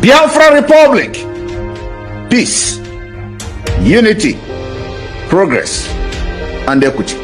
Biafra Republic, peace, unity, progress, and equity.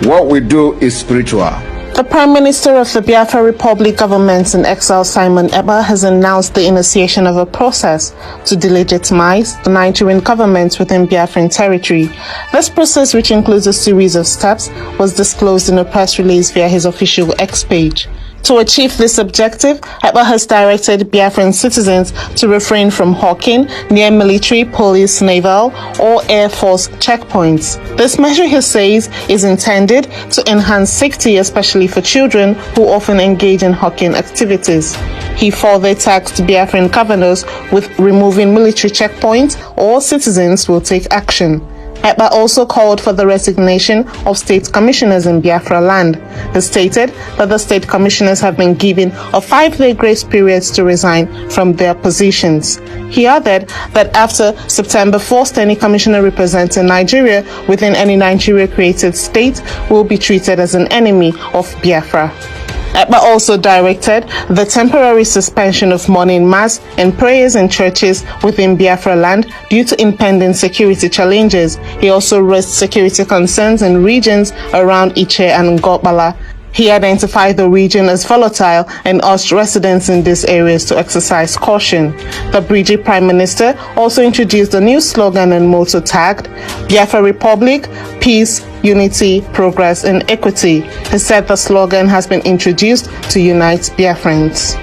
What we do is spiritual. The Prime Minister of the Biafra Republic government in exile, Simon Ekpa, has announced the initiation of a process to delegitimize the Nigerian government within Biafran territory. This process, which includes a series of steps, was disclosed in a press release via his official X page. To achieve this objective, Ekpa has directed Biafran citizens to refrain from hawking near military, police, naval, or air force checkpoints. This measure, he says, is intended to enhance safety, especially for children who often engage in hawking activities. He further tasked Biafran governors with removing military checkpoints, or citizens will take action. Ekpa also called for the resignation of state commissioners in Biafra land. He stated that the state commissioners have been given a 5-day grace period to resign from their positions. He added that after September 1st, any commissioner representing Nigeria within any Nigeria-created state will be treated as an enemy of Biafra. Ekpa also directed the temporary suspension of morning mass and prayers in churches within Biafra land due to impending security challenges. He also raised security concerns in regions around Iche and Gobala. He identified the region as volatile and urged residents in these areas to exercise caution. The British Prime Minister also introduced a new slogan and motto tagged Biafra Republic, Peace, Unity, Progress and Equity. He said the slogan has been introduced to unite Biafrans.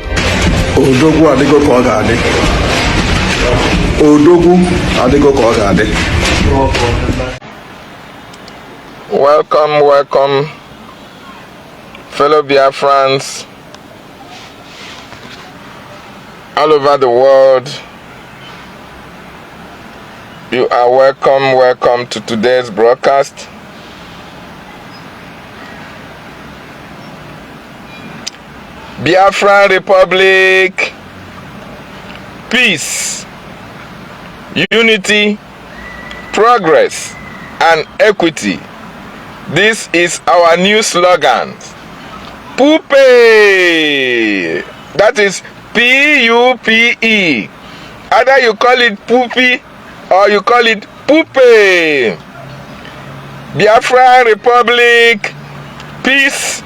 Welcome, fellow Biafrans all over the world. You are welcome to today's broadcast. Biafra Republic, peace, unity, progress, and equity. This is our new slogan. Pupe! That is P-U-P-E. Either you call it Pupi or you call it Pupe. Biafra Republic, peace,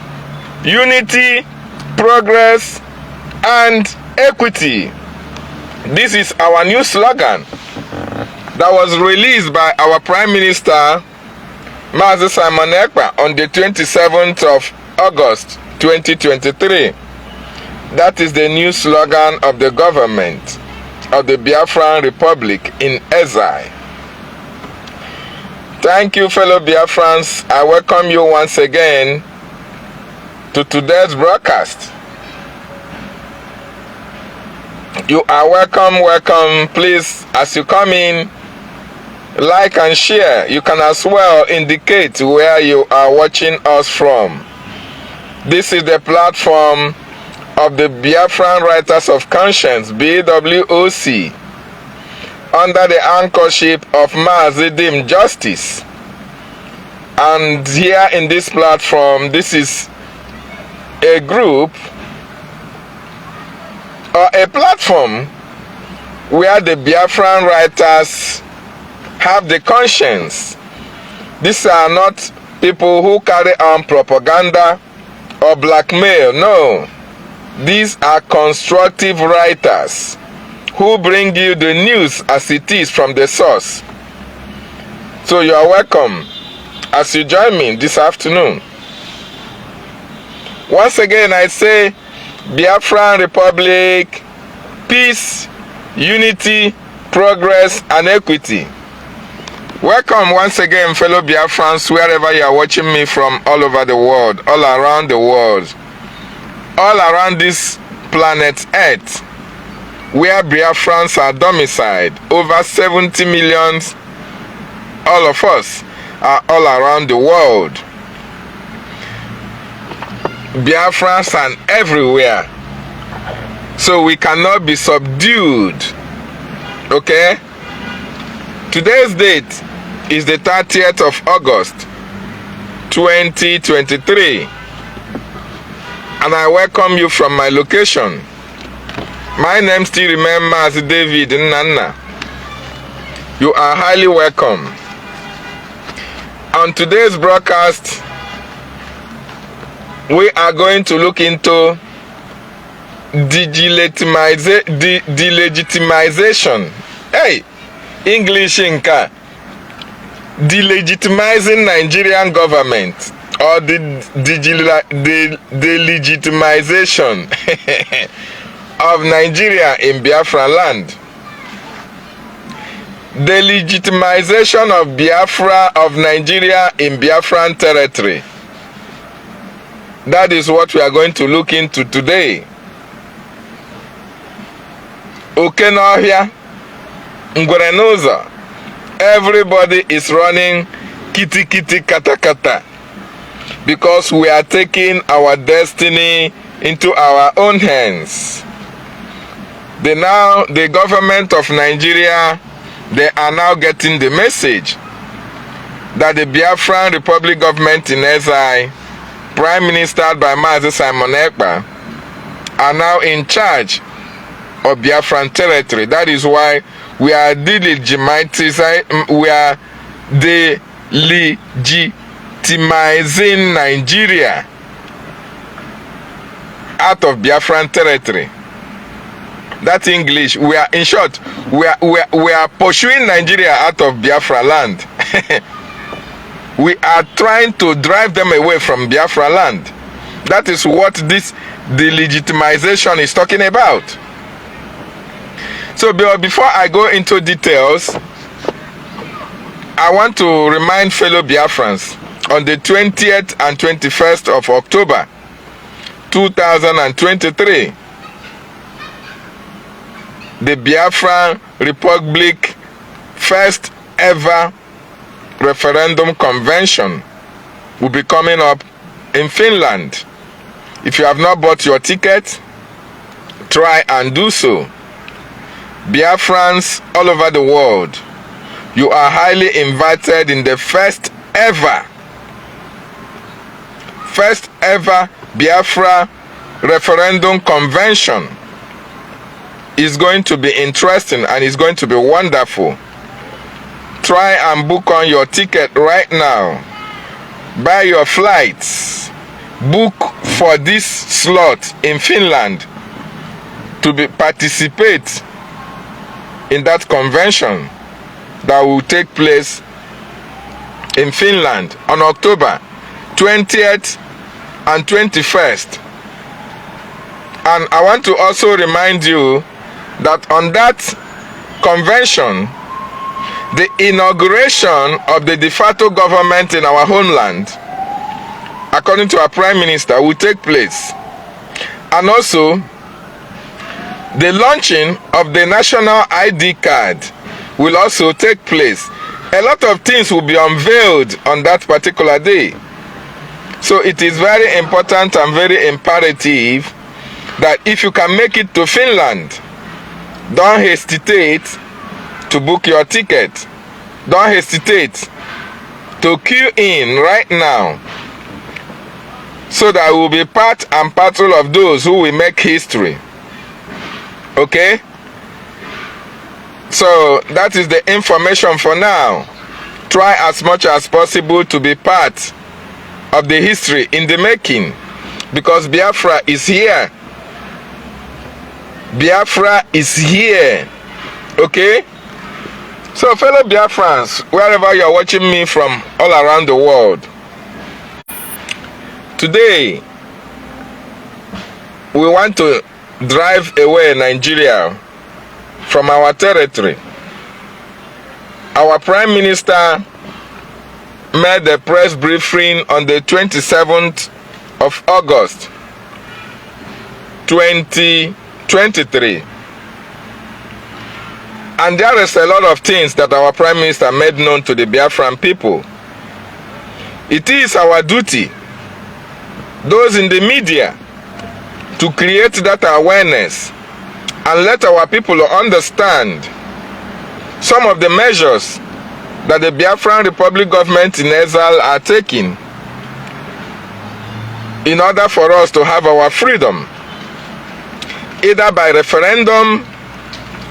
unity, progress, and equity. This is our new slogan that was released by our Prime Minister, Mazi Simon Ekpa, on the 27th of August 2023. That is the new slogan of the government of the Biafran Republic in exile. Thank you, fellow Biafrans. I welcome you once again to today's broadcast. You are welcome. Please, as you come in, like and share. You can as well indicate where you are watching us from. This is the platform of the Biafran Writers of Conscience, BWOC, under the anchorship of Mazi Justice. And here in this platform, this is a group or a platform where the Biafran writers have the conscience. These are not people who carry on propaganda or blackmail. No. These are constructive writers who bring you the news as it is from the source. So you are welcome as you join me this afternoon. Once again, I say Biafran Republic, peace, unity, progress, and equity. Welcome once again, fellow Biafrans, wherever you are watching me from all over the world, all around the world, all around this planet Earth, where Biafrans are domiciled. Over 70 million, all of us, are all around the world. Biafrans are everywhere. So we cannot be subdued. Okay? Today's date is the 30th of August 2023, and I welcome you from my location, My name still remains as David Nana. You are highly welcome. On today's broadcast, we are going to look into de-legitimization. Hey, English inka. De-legitimizing Nigerian government, or the de-legitimization of Nigeria in Biafra land. The legitimization of Biafra, of Nigeria in Biafran territory. That is what we are going to look into today. N'OHIA NGWERE N'UZO. Everybody is running kitty kitty kata kata, because we are taking our destiny into our own hands. The government of Nigeria, they are now getting the message that the Biafran Republic government in exile, prime ministered by Mazi Simon Ekpa, are now in charge of Biafran territory. That is why we are de-legitimizing Nigeria out of Biafran territory. That's English. We are, in short, we are pursuing Nigeria out of Biafra land. We are trying to drive them away from Biafra land. That is what this de-legitimization is talking about. So before I go into details, I want to remind fellow Biafrans, on the 20th and 21st of October 2023, the Biafra Republic first ever referendum convention will be coming up in Finland. If you have not bought your ticket, try and do so. Biafrans all over the world, you are highly invited in the first ever Biafra referendum convention. It's going to be interesting and it's going to be wonderful. Try and book on your ticket right now. Buy your flights. Book for this slot in Finland to participate in that convention that will take place in Finland on October 20th and 21st. And I want to also remind you that on that convention, the inauguration of the de facto government in our homeland, according to our Prime Minister, will take place. And also, the launching of the national ID card will also take place. A lot of things will be unveiled on that particular day. So it is very important and very imperative that if you can make it to Finland, don't hesitate to book your ticket. Don't hesitate to queue in right now, so that we will be part and parcel of those who will make history. Okay? So that is the information for now. Try as much as possible to be part of the history in the making, because Biafra is here. Biafra is here. Okay? So fellow Biafrans, wherever you are watching me from all around the world, today we want to drive away Nigeria from our territory. Our Prime Minister made a press briefing on the 27th of August 2023. And there is a lot of things that our Prime Minister made known to the Biafran people. It is our duty, those in the media, to create that awareness and let our people understand some of the measures that the Biafran Republic government in exile are taking in order for us to have our freedom. either by referendum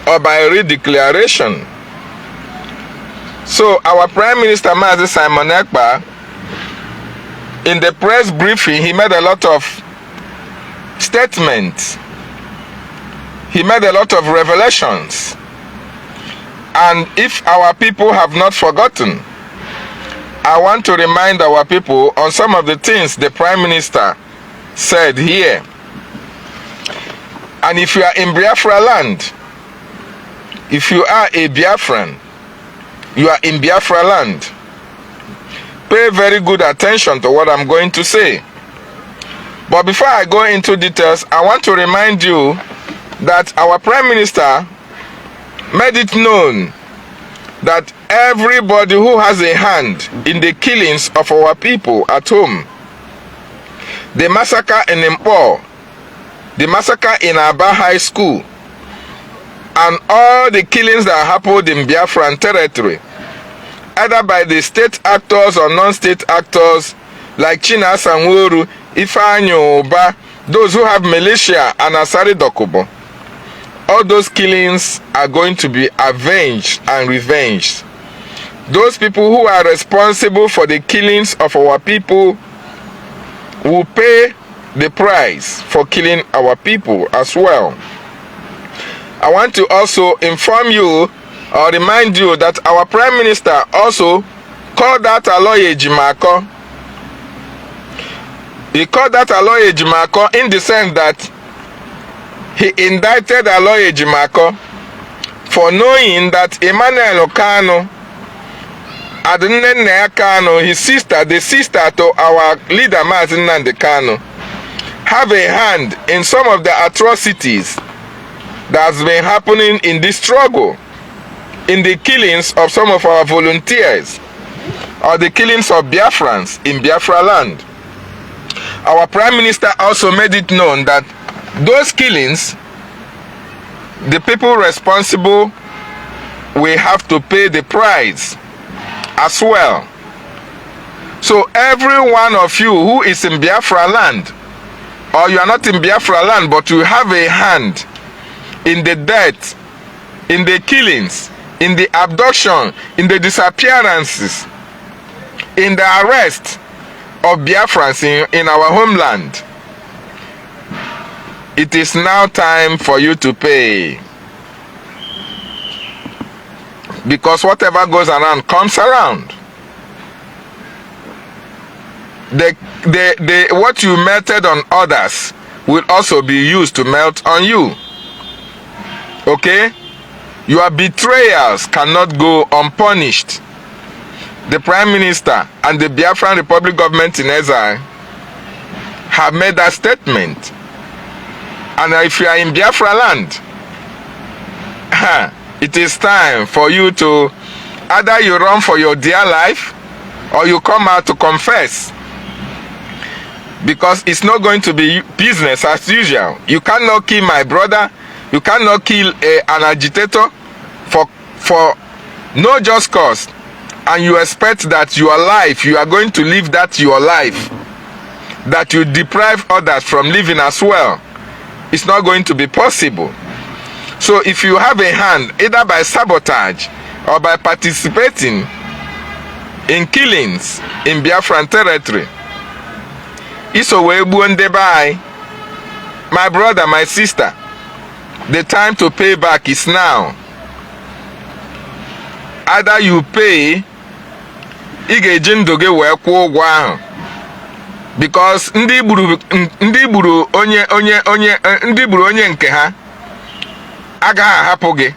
or by redeclaration. So our Prime Minister Mazi Simon Ekpa, in the press briefing, he made a lot of statements. He made a lot of revelations. And if our people have not forgotten, I want to remind our people on some of the things the Prime Minister said here. And if you are in Biafra land, if you are a Biafran, you are in Biafra land, pay very good attention to what I'm going to say. But before I go into details, I want to remind you that our Prime Minister made it known that everybody who has a hand in the killings of our people at home, the massacre in Mpo, the massacre in Aba High School, and all the killings that happened in Biafran territory, either by the state actors or non-state actors like Chinasa Nworu, Ifeanyi Oba, those who have militia and Asari Dokubo, all those killings are going to be avenged and revenged. Those people who are responsible for the killings of our people will pay the price for killing our people as well. I want to also inform you or remind you that our Prime Minister also called that Aloy Ejimako. He called that Aloy Ejimako in the sense that he indicted Aloy Ejimako for knowing that Emmanuel Okano, Adenene Kano, his sister, the sister to our leader Mazi Nnamdi Kanu, have a hand in some of the atrocities that's been happening in this struggle, in the killings of some of our volunteers, or the killings of Biafrans in Biafra land. Our Prime Minister also made it known that those killings, the people responsible will have to pay the price as well. So every one of you who is in Biafra land, or you are not in Biafra land but you have a hand in the death, in the killings, in the abduction, in the disappearances, in the arrest of Biafrans in our homeland, it is now time for you to pay. Because whatever goes around comes around. What you melted on others will also be used to melt on you. Okay? Your betrayals cannot go unpunished. The Prime Minister and the Biafran Republic government in exile have made that statement. And if you are in Biafra land, it is time for you to either you run for your dear life or you come out to confess. Because it's not going to be business as usual. You cannot kill my brother. You cannot kill an agitator for no just cause. And you expect that your life, you are going to live that your life, that you deprive others from living as well. It's not going to be possible. So if you have a hand, either by sabotage or by participating in killings in Biafran territory, my brother, my sister, the time to pay back is now. Either you pay, because ndị gburu onye nke ha agaghị ahapụ gị.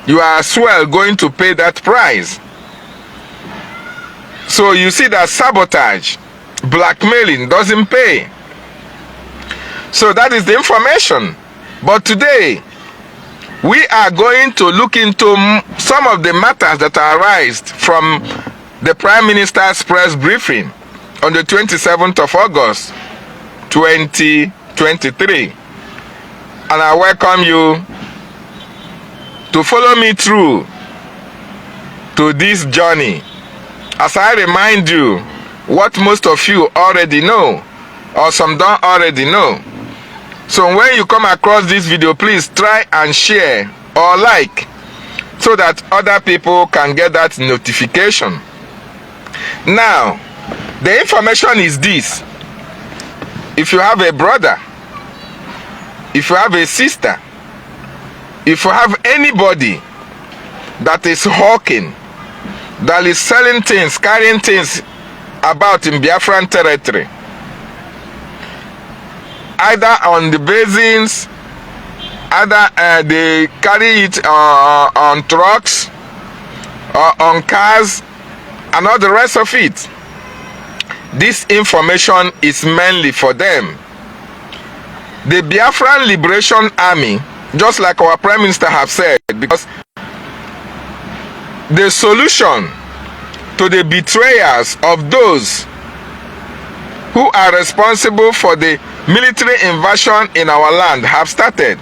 You are as well going to pay that price. So you see that sabotage, blackmailing doesn't pay. So that is the information. But today, we are going to look into some of the matters that arise from the Prime Minister's press briefing on the 27th of August, 2023. And I welcome you to follow me through to this journey as I remind you what most of you already know, or some don't already know, So when you come across this video, please try and share or like so that other people can get that notification. Now, the information is this. If you have a brother, if you have a sister, if you have anybody that is hawking, that is selling things, carrying things about in Biafran territory, either on the basins, either they carry it on trucks or on cars and all the rest of it, this information is mainly for them. The Biafran Liberation Army, just like our Prime Minister have said, because the solution to the betrayers of those who are responsible for the military invasion in our land have started.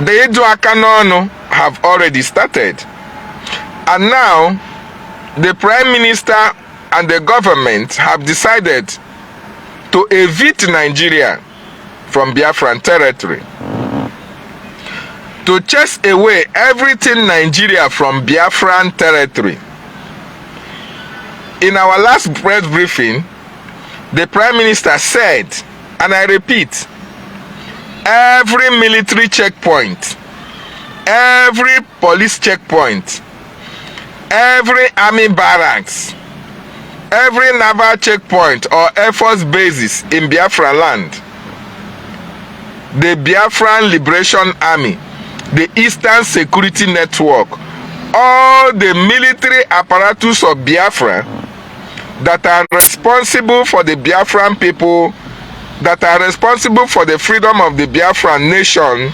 The N'OHIA have already started. And now, the Prime Minister and the government have decided to evict Nigeria from Biafran territory, to chase away everything Nigeria from Biafran territory. In our last press briefing, the Prime Minister said, and I repeat, every military checkpoint, every police checkpoint, every army barracks, every naval checkpoint or air force bases in Biafra land, the Biafran Liberation Army, the Eastern Security Network, all the military apparatus of Biafra that are responsible for the Biafran people, that are responsible for the freedom of the Biafran nation,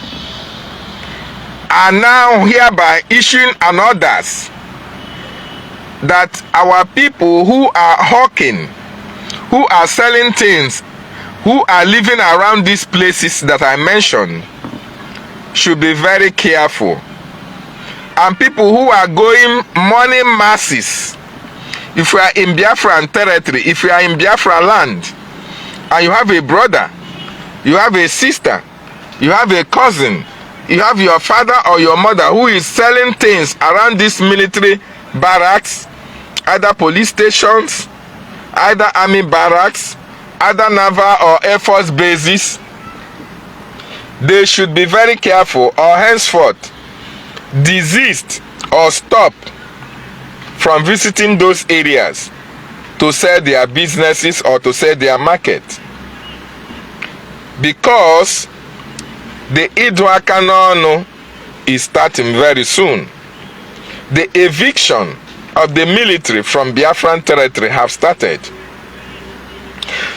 are now hereby issuing an orders that our people who are hawking, who are selling things, who are living around these places that I mentioned, should be very careful. And people who are going money masses, if you are in Biafran territory, if you are in Biafra land, and you have a brother, you have a sister, you have a cousin, you have your father or your mother who is selling things around these military barracks, either police stations, either army barracks, either naval or air force bases, they should be very careful or henceforth desist or stop from visiting those areas to sell their businesses or to sell their market, because the N'OHIA is starting very soon. The eviction of the military from Biafran territory have started,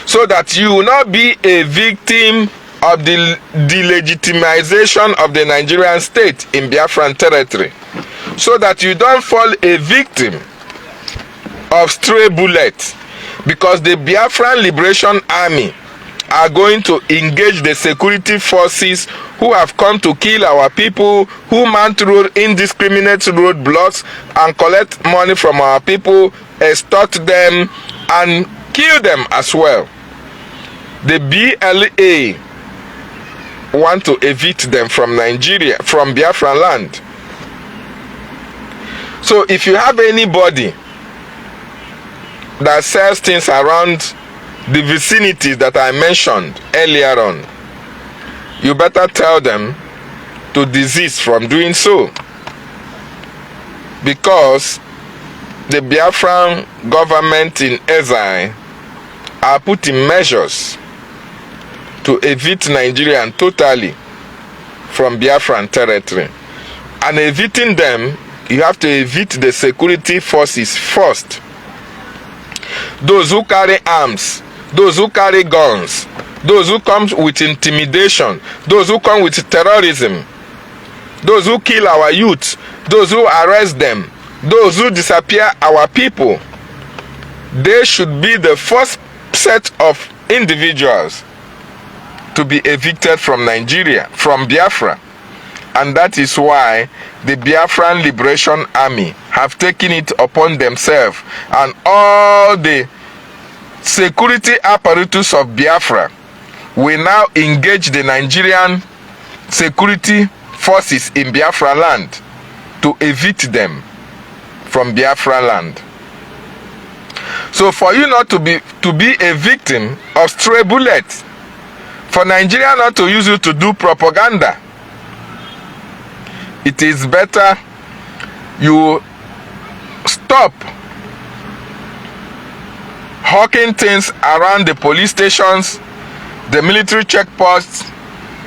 so that you will not be a victim of the de-legitimization of the Nigerian state in Biafran territory, so that you don't fall a victim of stray bullets, because the Biafran Liberation Army are going to engage the security forces who have come to kill our people, who mount road indiscriminate roadblocks and collect money from our people, extort them and kill them as well. The BLA want to evict them from Nigeria, from Biafra land. So if you have anybody that sells things around the vicinities that I mentioned earlier on, you better tell them to desist from doing so, because the Biafran government in exile are putting measures to evict Nigerian totally from Biafran territory. And evicting them, you have to evict the security forces first. Those who carry arms, those who carry guns, those who come with intimidation, those who come with terrorism, those who kill our youth, those who arrest them, those who disappear our people, they should be the first set of individuals to be evicted from Nigeria, from Biafra. And that is why the Biafran Liberation Army have taken it upon themselves, and all the security apparatus of Biafra we now engage the Nigerian security forces in Biafra land to evict them from Biafra land. So for you not to be a victim of stray bullets, for Nigeria not to use you to do propaganda, it is better you stop hawking things around the police stations, the military checkpoints,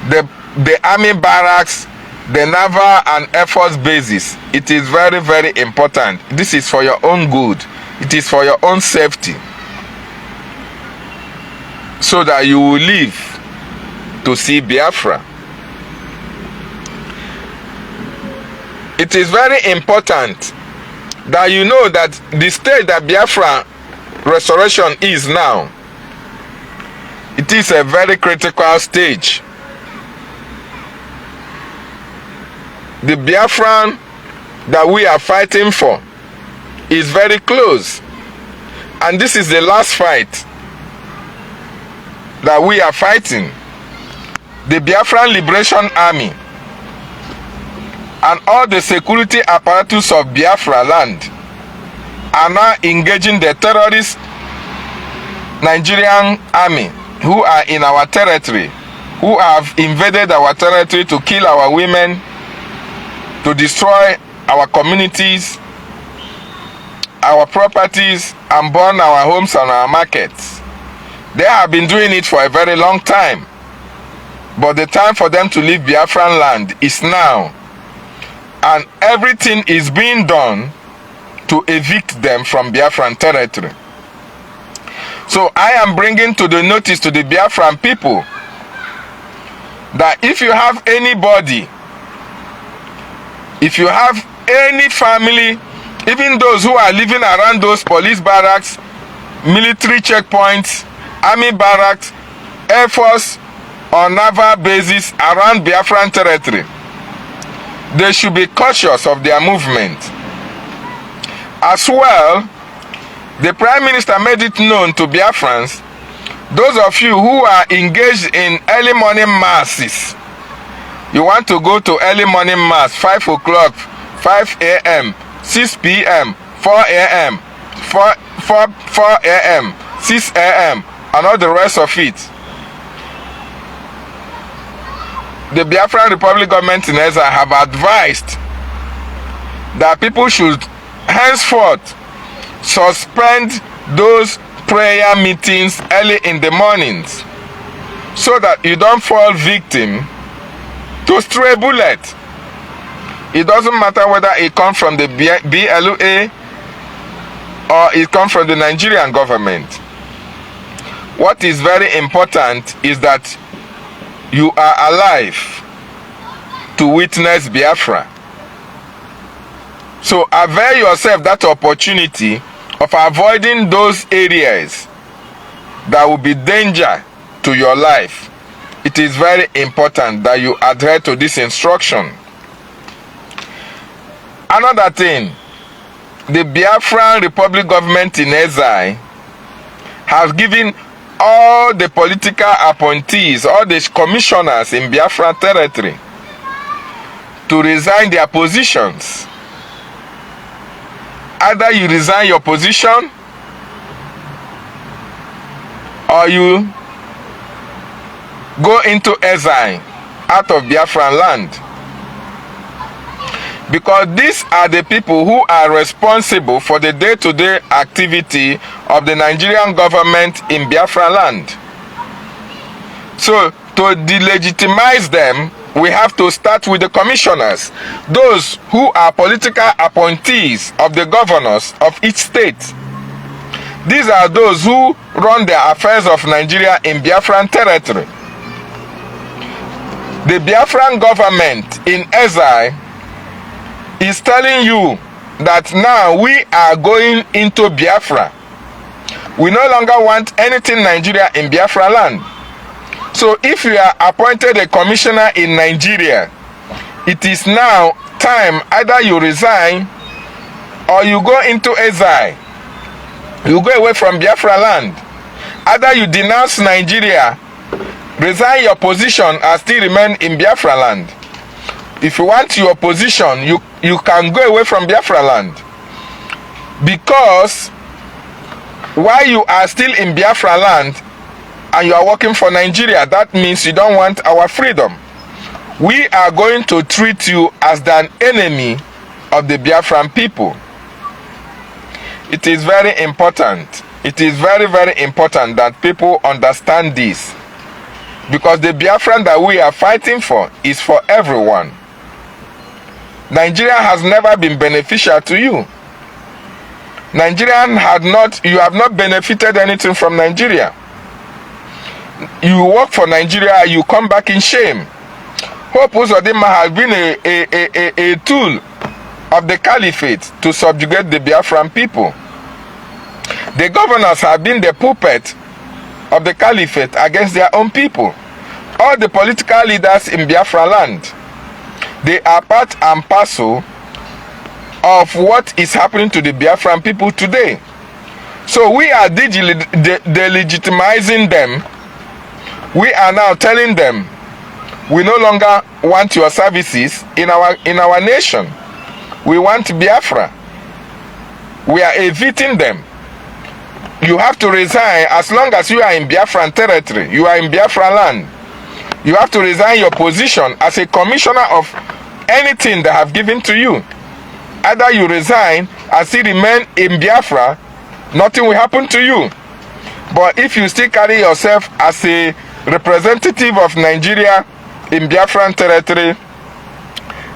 the army barracks, the naval and air force bases. It is very, very important. This is for your own good. It is for your own safety, so that you will live to see Biafra. It is very important that you know that the stage that Biafra restoration is now, it is a very critical stage. The Biafran that we are fighting for is very close, and this is the last fight that we are fighting. The Biafran Liberation Army and all the security apparatus of Biafra land are now engaging the terrorist Nigerian army who are in our territory, who have invaded our territory to kill our women, to destroy our communities, our properties, and burn our homes and our markets. They have been doing it for a very long time, but the time for them to leave Biafran land is now, and everything is being done to evict them from Biafran territory. So I am bringing to the notice to the Biafran people that if you have anybody, if you have any family, even those who are living around those police barracks, military checkpoints, army barracks, air force or naval bases around Biafran territory, they should be cautious of their movement. As well, the Prime Minister made it known to Biafrans, those of you who are engaged in early morning masses, you want to go to early morning mass, 5 o'clock, 5 a.m., 6 p.m., 4 a.m., 4 a.m., 6 a.m., and all the rest of it. The Biafran Republic government in Ezra have advised that people should henceforth suspend those prayer meetings early in the mornings, so that you don't fall victim to stray bullet. It doesn't matter whether it comes from the BLUA or it comes from the Nigerian government. What is very important is that you are alive to witness Biafra. So avail yourself that opportunity of avoiding those areas that will be danger to your life. It is very important that you adhere to this instruction. Another thing, the Biafran Republic government in exile has given all the political appointees, all the commissioners in Biafra territory to resign their positions. Either you resign your position or you go into exile out of Biafran land. Because these are the people who are responsible for the day-to-day activity of the Nigerian government in Biafra land. So to delegitimize them, we have to start with the commissioners, those who are political appointees of the governors of each state. These are those who run the affairs of Nigeria in Biafran territory. The Biafran government in exile is telling you that now we are going into Biafra. We no longer want anything Nigeria in Biafra land. So if you are appointed a commissioner in Nigeria, it is now time either you resign or you go into exile. You go away from Biafra land. Either you denounce Nigeria, resign your position and still remain in Biafra land. If you want your position, you can go away from Biafra land. Because while you are still in Biafra land and you are working for Nigeria, that means you don't want our freedom. We are going to treat you as an enemy of the Biafran people. It is very important. It is very, very important that people understand this. Because the Biafran that we are fighting for is for everyone. Nigeria has never been beneficial to you. You have not benefited anything from Nigeria. You work for Nigeria, you come back in shame. Hope Uzodinma has been a tool of the caliphate to subjugate the Biafran people. The governors have been the puppet of the caliphate against their own people. All the political leaders in Biafra land, they are part and parcel of what is happening to the Biafran people today. So we are delegitimizing them. We are now telling them, we no longer want your services in our nation. We want Biafra. We are evicting them. You have to resign as long as you are in Biafran territory. You are in Biafra land. You have to resign your position as a commissioner of anything they have given to you. Either you resign and still remain in Biafra, nothing will happen to you. But if you still carry yourself as a representative of Nigeria in Biafran territory,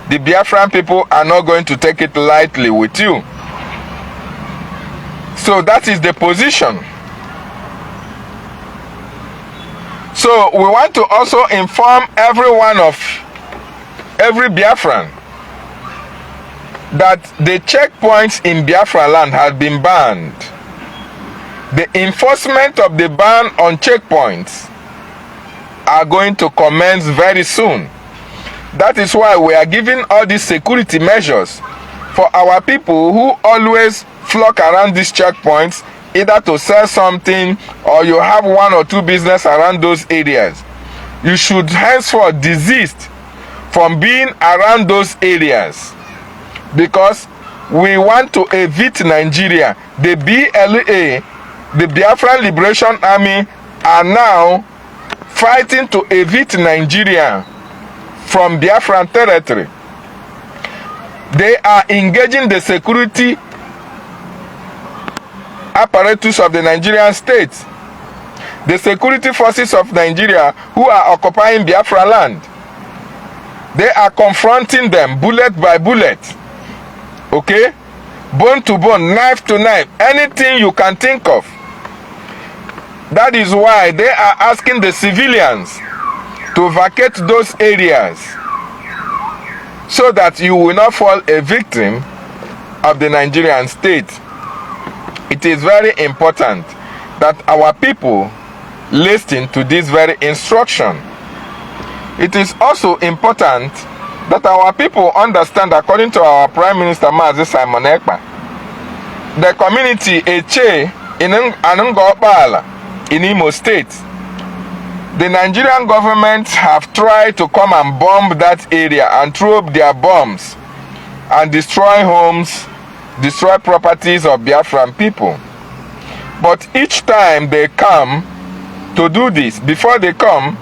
the Biafran people are not going to take it lightly with you. So that is the position. So we want to also inform every Biafran that the checkpoints in Biafra land have been banned. The enforcement of the ban on checkpoints are going to commence very soon. That is why we are giving all these security measures for our people who always flock around these checkpoints, either to sell something or you have one or two business around those areas. You should henceforth desist from being around those areas, because we want to evict Nigeria. The BLA, the Biafran Liberation Army, are now fighting to evict Nigeria from Biafran territory. They are engaging the security apparatus of the Nigerian state, the security forces of Nigeria who are occupying Biafra land. They are confronting them bullet by bullet, okay, bone to bone, knife to knife, anything you can think of. That is why they are asking the civilians to vacate those areas, so that you will not fall a victim of the Nigerian state. It is very important that our people listen to this very instruction. It is also important that our people understand, according to our Prime Minister Mazi Simon Ekpa, the community Eche in Ngopala in Imo State, the Nigerian government have tried to come and bomb that area and throw up their bombs and destroy homes, destroy properties of Biafran people. But each time they come to do this, before they come,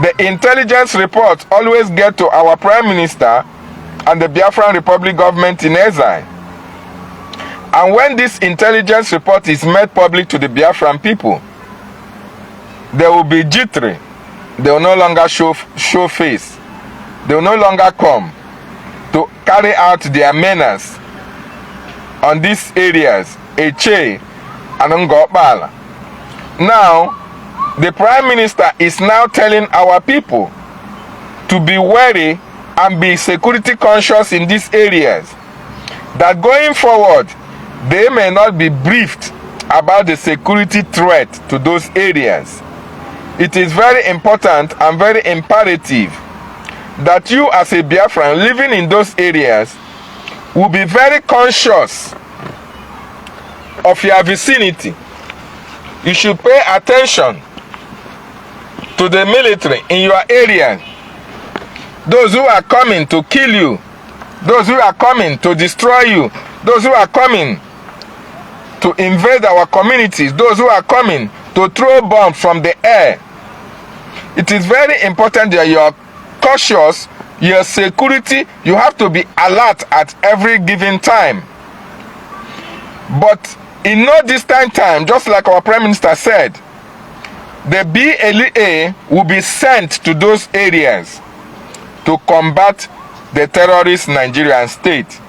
the intelligence reports always get to our Prime Minister and the Biafran Republic government in exile. And when this intelligence report is made public to the Biafran people, they will be jittery. They will no longer show face. They will no longer come to carry out their menace on these areas, Eche and Ngopala. Now, the Prime Minister is now telling our people to be wary and be security conscious in these areas, that going forward, they may not be briefed about the security threat to those areas. It is very important and very imperative that you, as a Biafran living in those areas, will be very conscious of your vicinity. You should pay attention to the military in your area, those who are coming to kill you, those who are coming to destroy you, those who are coming to invade our communities, those who are coming to throw bombs from the air. It is very important that you are cautious. Your security, you have to be alert at every given time. But in no distant time, just like our Prime Minister said, the BLA will be sent to those areas to combat the terrorist Nigerian state.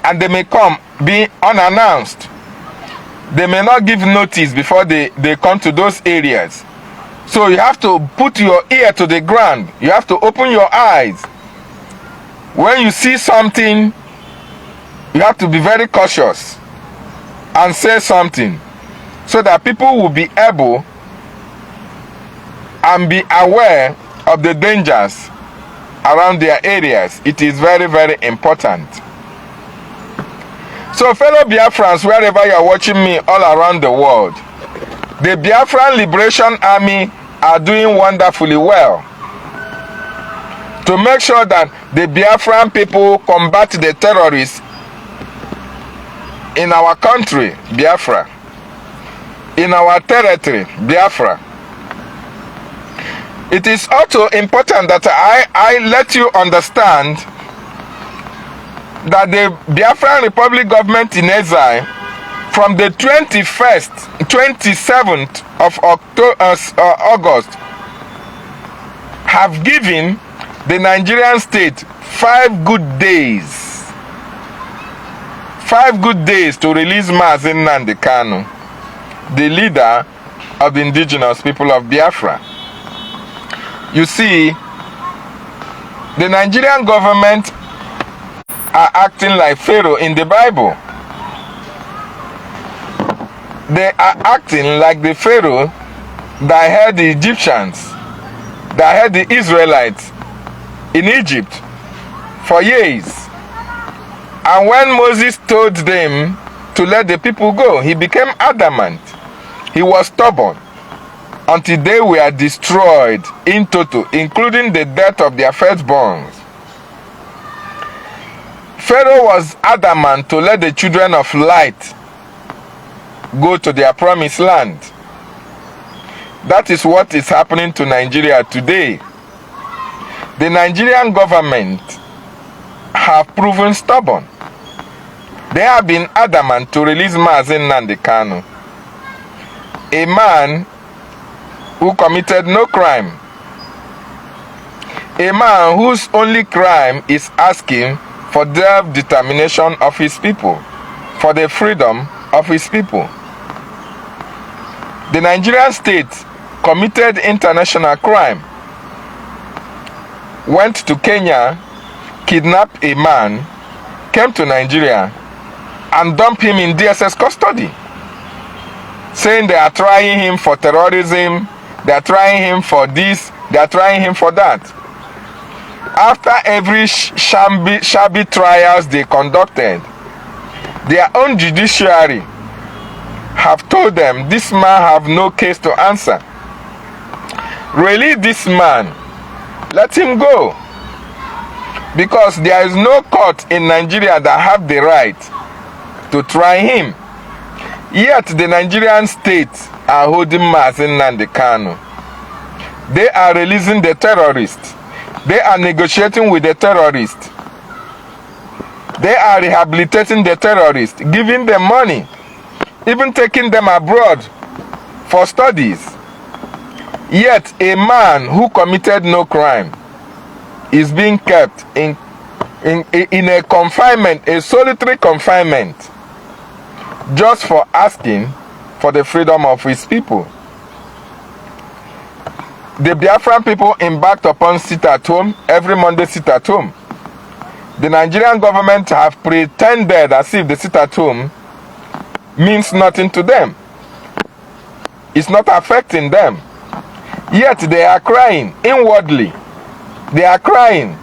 And they may come be unannounced. They may not give notice before they come to those areas. So you have to put your ear to the ground. You have to open your eyes. When you see something, you have to be very cautious and say something so that people will be able and be aware of the dangers around their areas. It is very, very important. So fellow Biafrans, wherever you are watching me all around the world, the Biafran Liberation Army are doing wonderfully well to make sure that the Biafran people combat the terrorists in our country, Biafra, in our territory, Biafra. It is also important that I let you understand that the Biafran Republic government in exile from the 27th of August have given the Nigerian state 5 good days. 5 good days to release Mazi Nnamdi Kanu, the leader of the indigenous people of Biafra. You see, the Nigerian government are acting like Pharaoh in the Bible. They are acting like the Pharaoh that had the Egyptians, that had the Israelites in Egypt for years. And when Moses told them to let the people go, he became adamant. He was stubborn until they were destroyed in total, including the death of their firstborns. Pharaoh was adamant to let the children of light go to their promised land. That is what is happening to Nigeria today. The Nigerian government have proven stubborn. They have been adamant to release Mazi Nnamdi Kanu, a man who committed no crime, a man whose only crime is asking for the self-determination of his people, for the freedom of his people. The Nigerian state committed international crime, went to Kenya, kidnapped a man, came to Nigeria, and dumped him in DSS custody, saying they are trying him for terrorism, they are trying him for this, they are trying him for that. After every shabby trials they conducted, their own judiciary have told them this man have no case to answer. Release this man, let him go, because there is no court in Nigeria that have the right to try him. Yet the Nigerian state are holding Mazi Nnamdi Kanu. They are releasing the terrorists. They are negotiating with the terrorists. They are rehabilitating the terrorists, giving them money, even taking them abroad for studies. Yet a man who committed no crime is being kept in a confinement, a solitary confinement, just for asking for the freedom of his people. The Biafran people embarked upon sit at home, every Monday sit at home. The Nigerian government have pretended as if the sit at home means nothing to them. It's not affecting them. Yet they are crying inwardly. They are crying.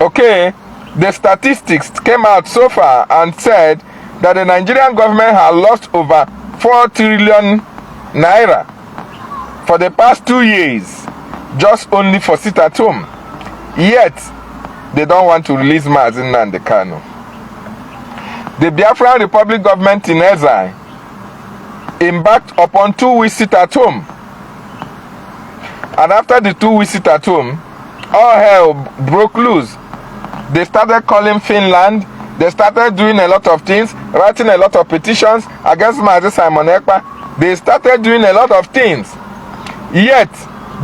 Okay, the statistics came out so far and said that the Nigerian government has lost over 4 trillion naira for the past 2 years, just only for sit at home. Yet, they don't want to release Mazi Nnamdi Kanu. The Biafran Republic government in exile embarked upon 2 weeks sit at home. And after the 2 weeks sit at home, all hell broke loose. They started calling Finland. They started doing a lot of things, writing a lot of petitions against Mazi Simon Ekpa. They started doing a lot of things. Yet,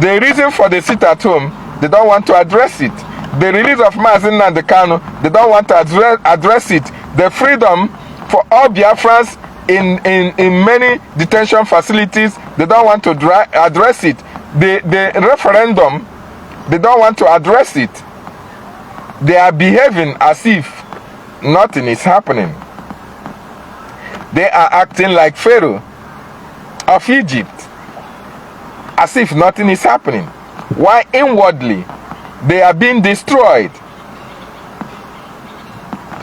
the reason for the sit at home, they don't want to address it. The release of Mazi Nnamdi Kanu, they don't want to address it. The freedom for all Biafrans in many detention facilities, they don't want to address it. The referendum, they don't want to address it. They are behaving as if nothing is happening. They are acting like Pharaoh of Egypt, as if nothing is happening. While inwardly, they are being destroyed.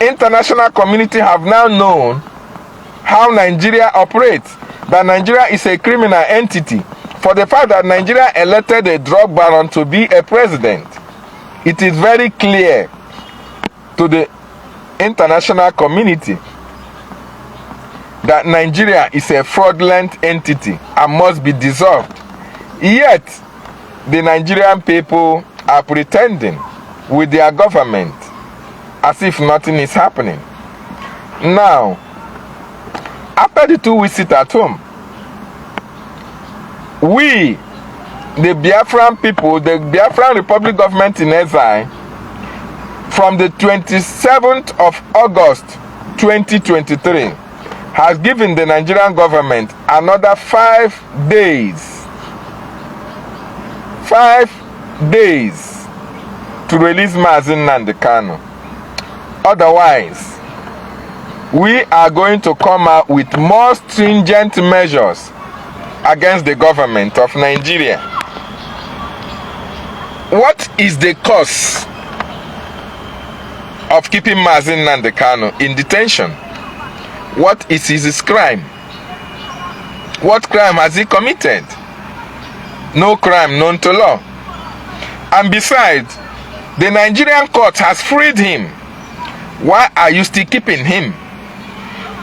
International community have now known how Nigeria operates, that Nigeria is a criminal entity. For the fact that Nigeria elected a drug baron to be a president, it is very clear to the international community that Nigeria is a fraudulent entity and must be dissolved. Yet, the Nigerian people are pretending with their government as if nothing is happening. Now, after the 2 weeks sit at home, we, the Biafran people, the Biafran Republic government in exile, from the 27th of August 2023, has given the Nigerian government another 5 days. 5 days to release Mazi Nnamdi Kanu. Otherwise, we are going to come out with more stringent measures against the government of Nigeria. What is the cause of keeping Mazi Nnamdi Kanu in detention? What is his crime? What crime has he committed? No crime known to law. And besides, the Nigerian court has freed him. Why are you still keeping him?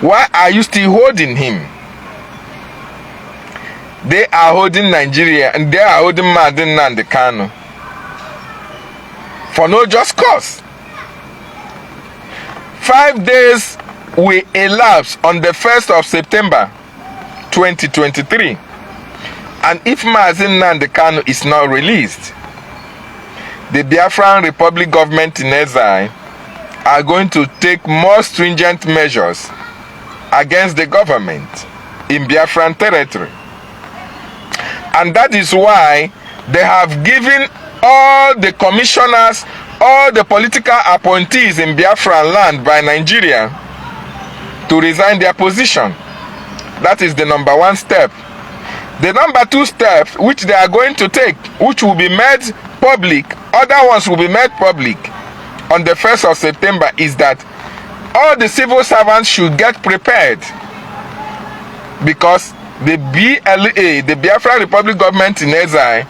Why are you still holding him? They are holding Nigeria and they are holding Mazi Nnamdi Kanu for no just cause. 5 days will elapse on the 1st of September 2023. And if Mazi Nnamdi Kanu is not released, the Biafran Republic government in exile are going to take more stringent measures against the government in Biafran territory. And that is why they have given all the commissioners, all the political appointees in Biafran land by Nigeria to resign their position. That is the number 1 step. The number 2 step, which they are going to take, which will be made public, other ones will be made public on the 1st of September, is that all the civil servants should get prepared, because the BLA, the Biafra Republic government in exile,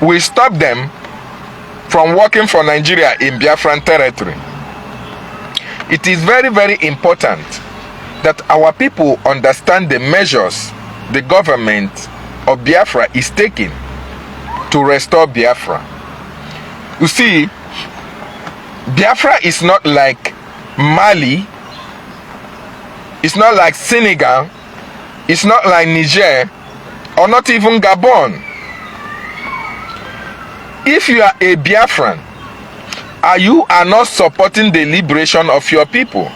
will stop them from working for Nigeria in Biafran territory. It is very, very important that our people understand the measures the government of Biafra is taking to restore Biafra. You see, Biafra is not like Mali, it's not like Senegal, it's not like Niger, or not even Gabon. If you are a Biafran and you are not supporting the liberation of your people,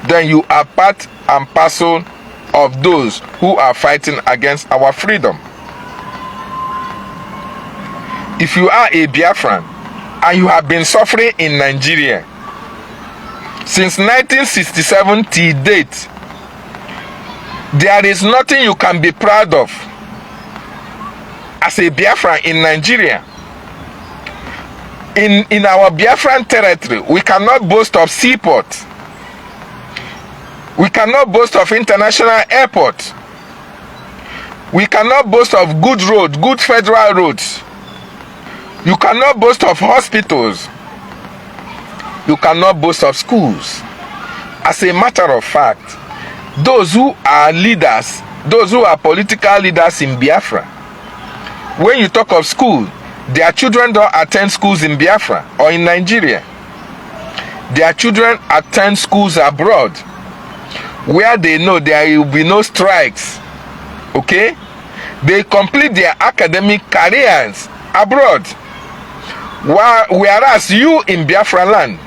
then you are part and parcel of those who are fighting against our freedom. If you are a Biafran and you have been suffering in Nigeria since 1967 till date, there is nothing you can be proud of as a Biafran in Nigeria. In our Biafran territory, we cannot boast of seaport. We cannot boast of international airport. We cannot boast of good roads, good federal roads. You cannot boast of hospitals. You cannot boast of schools. As a matter of fact, those who are leaders, those who are political leaders in Biafra, when you talk of school, their children don't attend schools in Biafra or in Nigeria. Their children attend schools abroad, where they know there will be no strikes. Okay? They complete their academic careers abroad. Whereas you in Biafra land,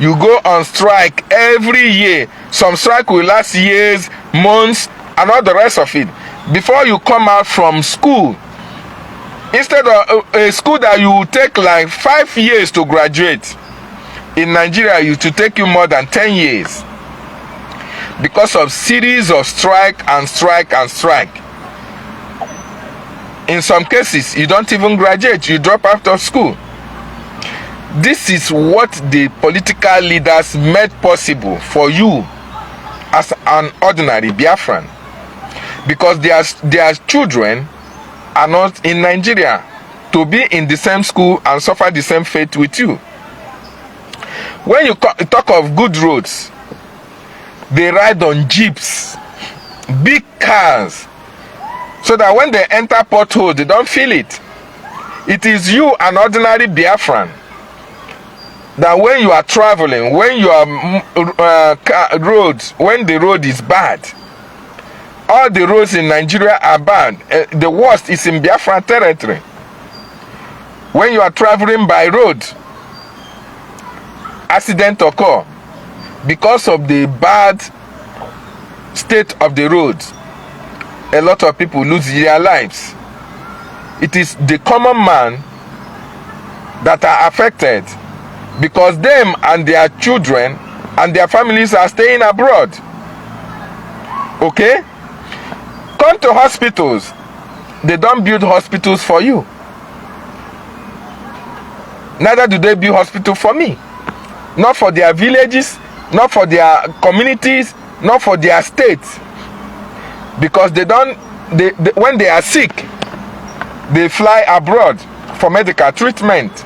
you go on strike every year. Some strike will last years, months, and all the rest of it. Before you come out from school, instead of a school that you will take like 5 years to graduate, in Nigeria it will take you more than 10 years. Because of series of strike and strike and strike. In some cases, you don't even graduate, you drop out of school. This is what the political leaders made possible for you as an ordinary Biafran. Because their children are not in Nigeria to be in the same school and suffer the same fate with you. When you talk of good roads, they ride on jeeps, big cars, so that when they enter pothole, they don't feel it. It is you, an ordinary Biafran, that when you are traveling, when you are roads, when the road is bad, all the roads in Nigeria are bad. The worst is in Biafra territory. When you are traveling by road, accident occur because of the bad state of the roads. A lot of people lose their lives. It is the common man that are affected because them and their children and their families are staying abroad. Okay? Come to hospitals. They don't build hospitals for you. Neither do they build hospitals for me. Not for their villages, not for their communities, not for their states. Because when they are sick, they fly abroad for medical treatment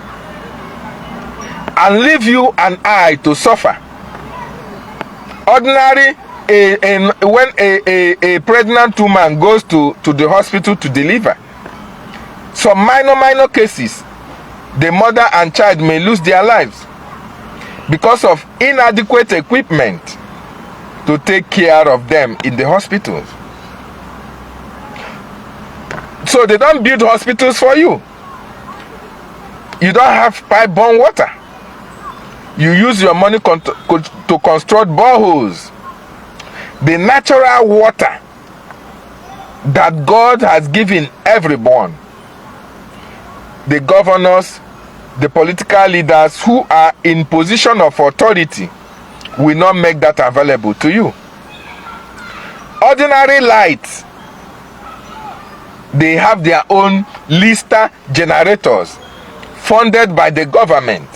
and leave you and I to suffer. Ordinary, when a pregnant woman goes to the hospital to deliver, some minor cases, the mother and child may lose their lives because of inadequate equipment to take care of them in the hospitals. So they don't build hospitals for you. You don't have pipe-borne water. You use your money to construct boreholes. The natural water that God has given everyone, the governors, the political leaders who are in position of authority, will not make that available to you. Ordinary lights, they have their own Lister generators funded by the government.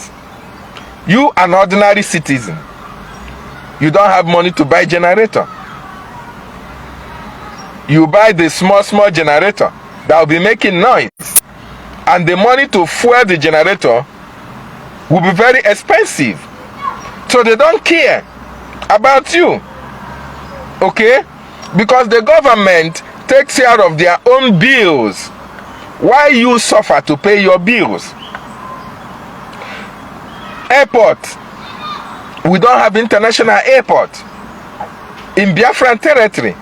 You, an ordinary citizen, you don't have money to buy generator. You buy the small generator that will be making noise, and the money to fuel the generator will be very expensive. So they don't care about you. Okay? Because the government takes care of their own bills. Why you suffer to pay your bills? Airport. We don't have international airport. In Biafran territory,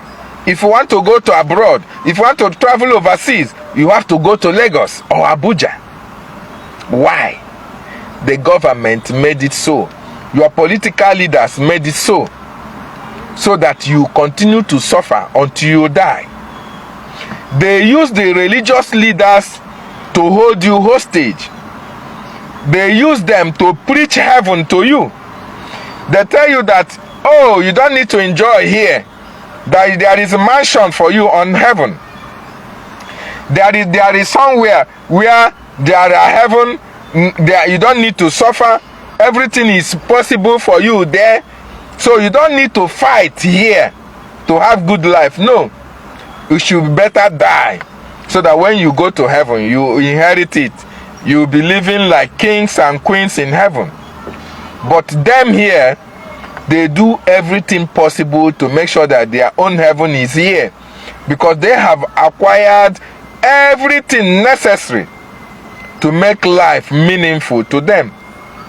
if you want to go to abroad, if you want to travel overseas, you have to go to Lagos or Abuja. Why? The government made it so. Your political leaders made it so. So that you continue to suffer until you die. They use the religious leaders to hold you hostage. They use them to preach heaven to you. They tell you that, oh, you don't need to enjoy here. That there is a mansion for you on heaven. There is somewhere where there are heaven. There, you don't need to suffer. Everything is possible for you there. So you don't need to fight here to have good life. No. You should better die, so that when you go to heaven, you inherit it. You'll be living like kings and queens in heaven. But them here, they do everything possible to make sure that their own heaven is here, because they have acquired everything necessary to make life meaningful to them,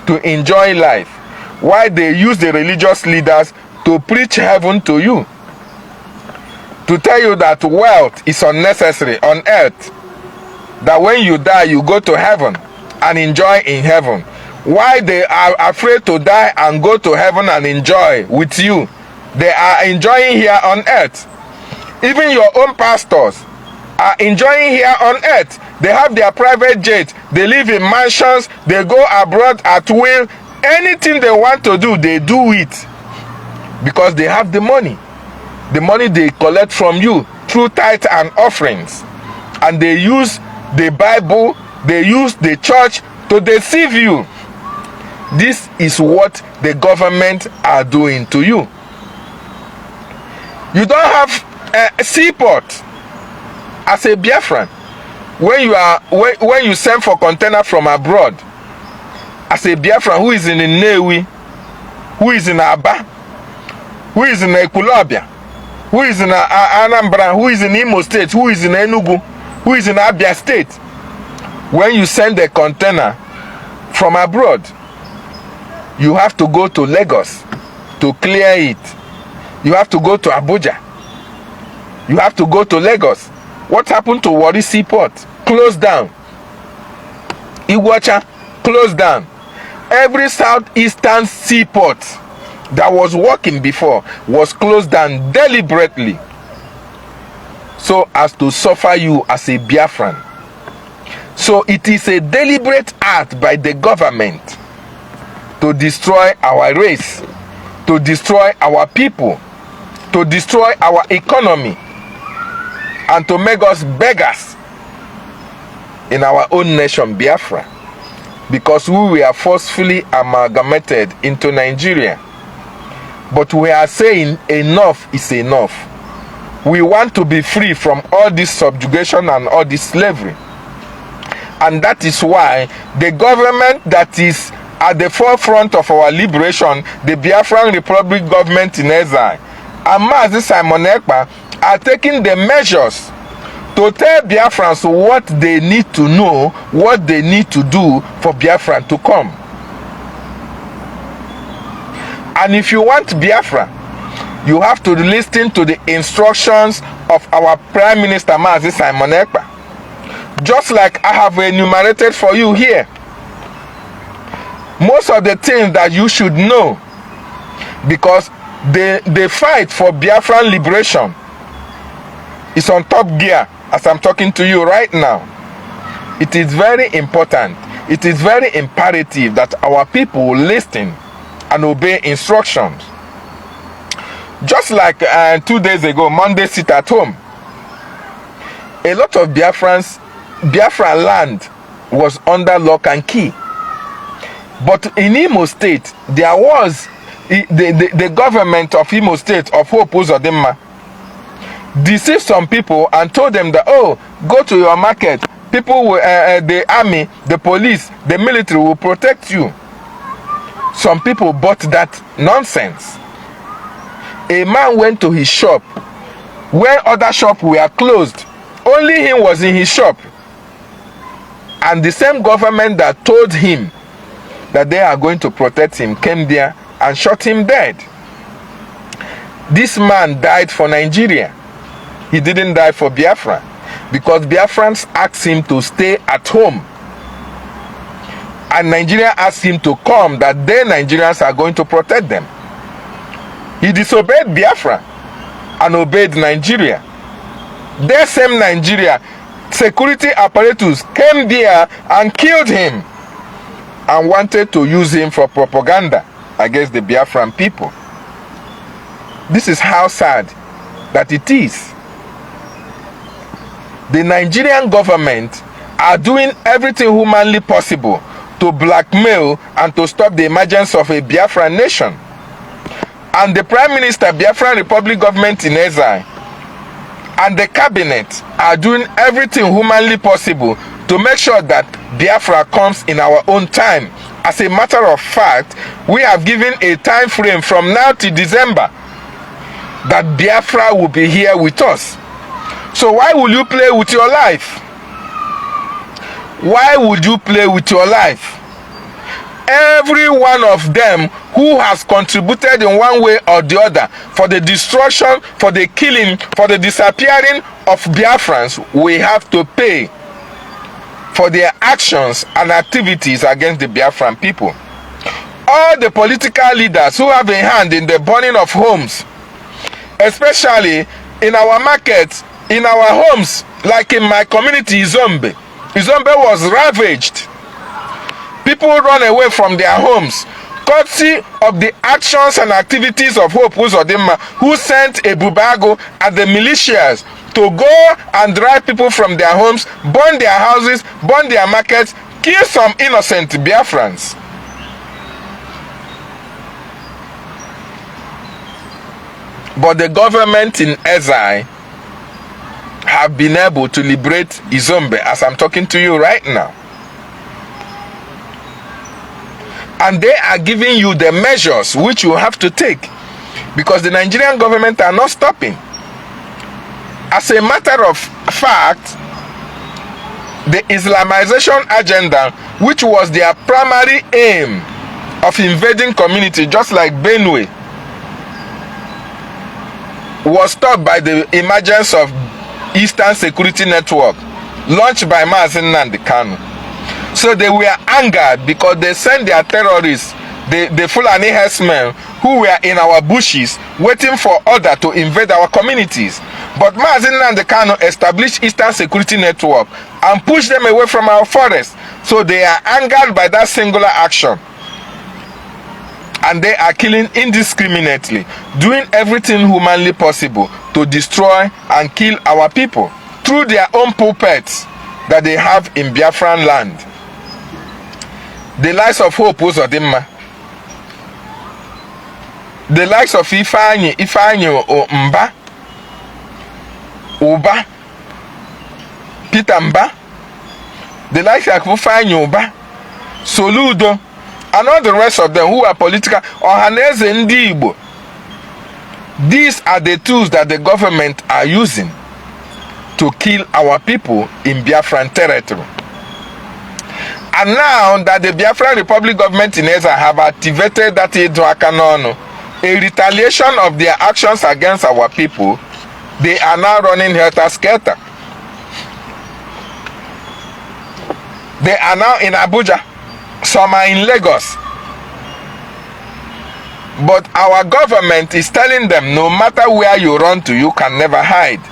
to enjoy life, while they use the religious leaders to preach heaven to you, to tell you that wealth is unnecessary on earth, that when you die you go to heaven and enjoy in heaven. Why they are afraid to die and go to heaven and enjoy with you? They are enjoying here on earth. Even your own pastors are enjoying here on earth. They have their private jets, they live in mansions, they go abroad at will. Anything they want to do, they do it, because they have the money they collect from you through tithe and offerings. And they use the Bible, they use the church to deceive you. This is what the government are doing to you. You don't have a seaport as a Biafran. When you send for container from abroad, as a Biafran who is in Nnewi, who is in Aba, who is in Ekulobia, who is in Anambra, who is in Imo State, who is in Enugu, who is in Abia State, when you send a container from abroad, you have to go to Lagos to clear it. You have to go to Abuja. You have to go to Lagos. What happened to Warri Seaport? Closed down. Iguacha, closed down. Every southeastern seaport that was working before was closed down deliberately, so as to suffer you as a Biafran. So it is a deliberate act by the government to destroy our race, to destroy our people, to destroy our economy, and to make us beggars in our own nation, Biafra, because we were forcefully amalgamated into Nigeria. But we are saying enough is enough. We want to be free from all this subjugation and all this slavery. And that is why the government that is at the forefront of our liberation, the Biafran Republic government in exile, and Mazi Simon Ekpa, are taking the measures to tell Biafrans what they need to know, what they need to do for Biafran to come. And if you want Biafra, you have to listen to the instructions of our Prime Minister Mazi Simon Ekpa, just like I have enumerated for you here. Most of the things that you should know, because the fight for Biafran liberation is on top gear as I'm talking to you right now. It is very important, it is very imperative that our people listen and obey instructions. Just like 2 days ago, Monday sit at home, a lot of Biafra land was under lock and key. But in Imo State, there was the government of Imo State, of Hope Uzodimma, deceived some people and told them that, oh, go to your market, people will, the army, the police, the military will protect you. Some people bought that nonsense. A man went to his shop when other shops were closed. Only him was in his shop. And the same government that told him that they are going to protect him came there and shot him dead. This man died for Nigeria. He didn't die for Biafra, because Biafrans asked him to stay at home. And Nigeria asked him to come, that they Nigerians are going to protect them. He disobeyed Biafra and obeyed Nigeria. Their same Nigeria, security apparatus came there and killed him and wanted to use him for propaganda against the Biafran people. This is how sad that it is. The Nigerian government are doing everything humanly possible to blackmail and to stop the emergence of a Biafran nation. And the Prime Minister, Biafran Republic government in exile, and the cabinet are doing everything humanly possible to make sure that Biafra comes in our own time. As a matter of fact, we have given a time frame from now to December that Biafra will be here with us. So why will you play with your life? Why would you play with your life? Every one of them who has contributed in one way or the other for the destruction, for the killing, for the disappearing of Biafrans, we have to pay for their actions and activities against the Biafran people. All the political leaders who have a hand in the burning of homes, especially in our markets, in our homes, like in my community, Izombe. Izombe was ravaged. People run away from their homes, courtesy of the actions and activities of Hope Uzodimma, who sent a bubago at the militias to go and drive people from their homes, burn their houses, burn their markets, kill some innocent Biafrans. But the government in exile have been able to liberate Izombe as I'm talking to you right now. And they are giving you the measures which you have to take, because the Nigerian government are not stopping. As a matter of fact, the Islamization agenda, which was their primary aim of invading community, just like Benue, was stopped by the emergence of Eastern Security Network, launched by Mazi Nnamdi Kanu. So they were angered because they sent their terrorists, the Fulani herdsmen, who were in our bushes waiting for order to invade our communities. But Mazi Nnamdi Kanu established Eastern Security Network and pushed them away from our forests. So they are angered by that singular action. And they are killing indiscriminately, doing everything humanly possible to destroy and kill our people through their own puppets that they have in Biafran land. The likes of Hope Uzodimma, the likes of Ifeanyi Mba, Uba, Peter Mba, the likes of Ifeanyi Uba, Soludo, and all the rest of them who are political, Ohaneze Ndi Igbo. These are the tools that the government are using to kill our people in Biafran territory. And now that the Biafran Republic government in Eza have activated that Idwakanono, a retaliation of their actions against our people, they are now running helter-skelter. They are now in Abuja. Some are in Lagos. But our government is telling them no matter where you run to, you can never hide.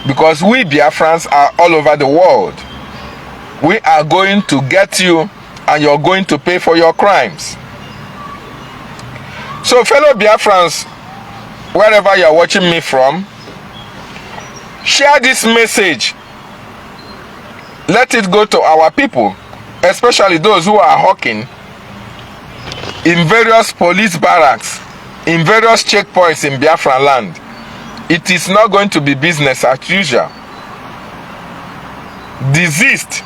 Because we Biafrans are all over the world. We are going to get you and you're going to pay for your crimes. So fellow Biafrans, wherever you're watching me from, share this message. Let it go to our people, especially those who are hawking in various police barracks, in various checkpoints in Biafra land. It is not going to be business as usual. Desist